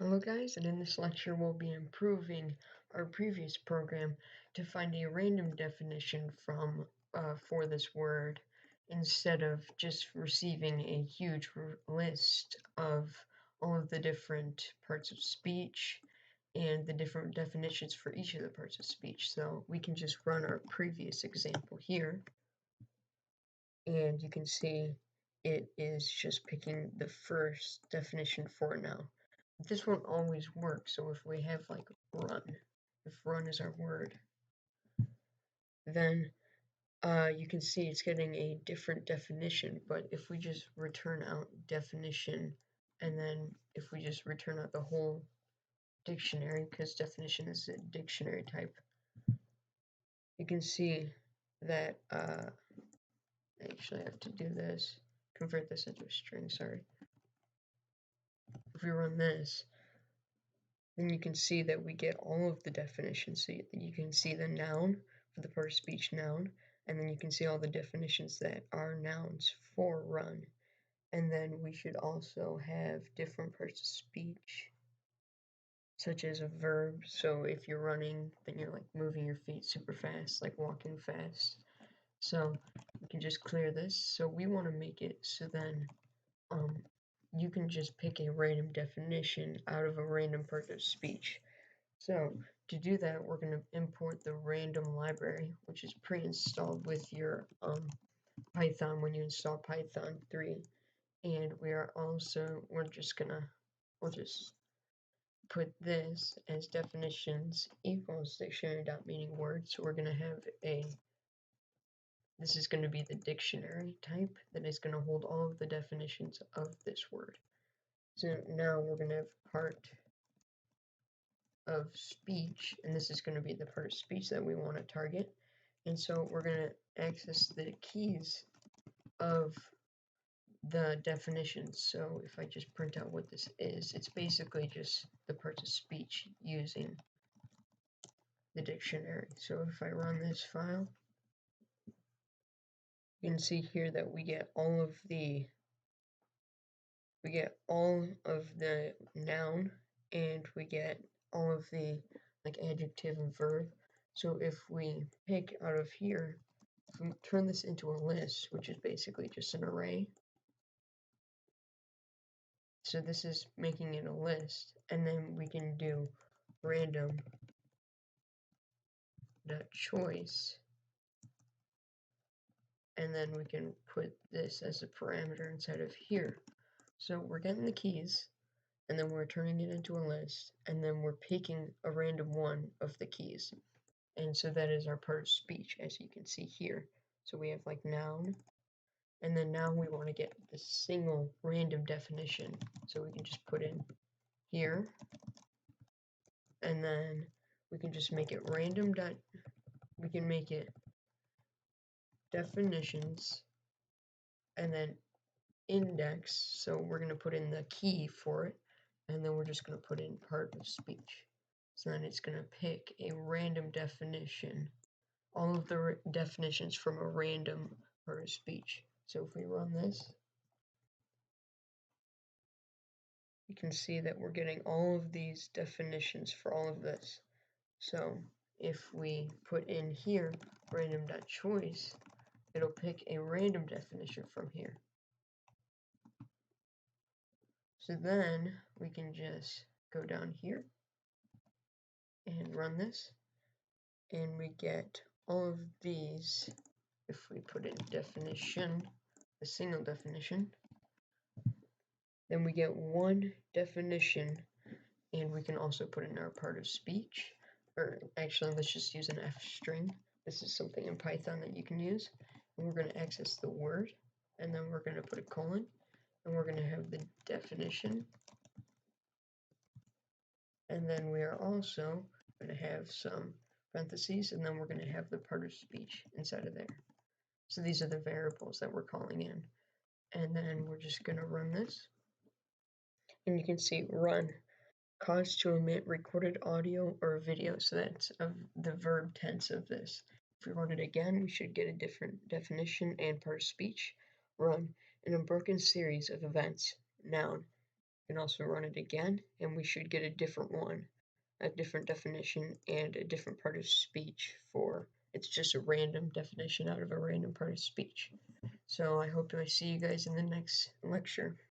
Hello guys, and in this lecture we'll be improving our previous program to find a random definition for this word instead of just receiving a huge list of all of the different parts of speech and the different definitions for each of the parts of speech. So we can just run our previous example here, and you can see it is just picking the first definition for now. This won't always work, so if we have like run, if run is our word, then you can see it's getting a different definition. But if we just return out definition, and then if we just return out the whole dictionary, because definition is a dictionary type, you can see that actually I have to do this, convert this into a string, sorry. If we run this, then you can see that we get all of the definitions. So you can see the noun for the part of speech noun, and then you can see all the definitions that are nouns for run. And then we should also have different parts of speech, such as a verb. So if you're running, then you're like moving your feet super fast, like walking fast. So we can just clear this. So we want to make it so then you can just pick a random definition out of a random part of speech. So to do that, we're going to import the random library, which is pre-installed with your Python when you install Python 3. And we'll just put this as definitions equals dictionary.meaning word. So we're going to have this is going to be the dictionary type that is going to hold all of the definitions of this word. So now we're going to have part of speech, and this is going to be the part of speech that we want to target. And so we're going to access the keys of the definitions. So if I just print out what this is, it's basically just the parts of speech using the dictionary. So if I run this file, you can see here that we get all of the noun, and we get all of the like adjective and verb. So if we pick out of here, if we turn this into a list, which is basically just an array, so this is making it a list, and then we can do random dot choice, and then we can put this as a parameter inside of here. So we're getting the keys, and then we're turning it into a list, and then we're picking a random one of the keys. And so that is our part of speech, as you can see here. So we have like noun, and then now we want to get the single random definition. So we can just put in here, and then we can just make it random dot, we can make it definitions, and then index. So we're going to put in the key for it, and then we're just going to put in part of speech. So then it's going to pick a random definition, all of the definitions from a random part of speech. So if we run this, you can see that we're getting all of these definitions for all of this. So if we put in here random.choice, it'll pick a random definition from here. So then we can just go down here and run this, and we get all of these. If we put in definition, a single definition, then we get one definition, and we can also put in our part of speech. Or actually, let's just use an F string. This is something in Python that you can use. And we're going to access the word, and then we're going to put a colon, and we're going to have the definition. And then we are also going to have some parentheses, and then we're going to have the part of speech inside of there. So these are the variables that we're calling in. And then we're just going to run this. And you can see run cause to emit recorded audio or video. So that's the verb tense of this. If we run it again, we should get a different definition and part of speech. Run an unbroken series of events, noun, can also run it again, and we should get a different one, a different definition, and a different part of speech for, it's just a random definition out of a random part of speech. So I hope I see you guys in the next lecture.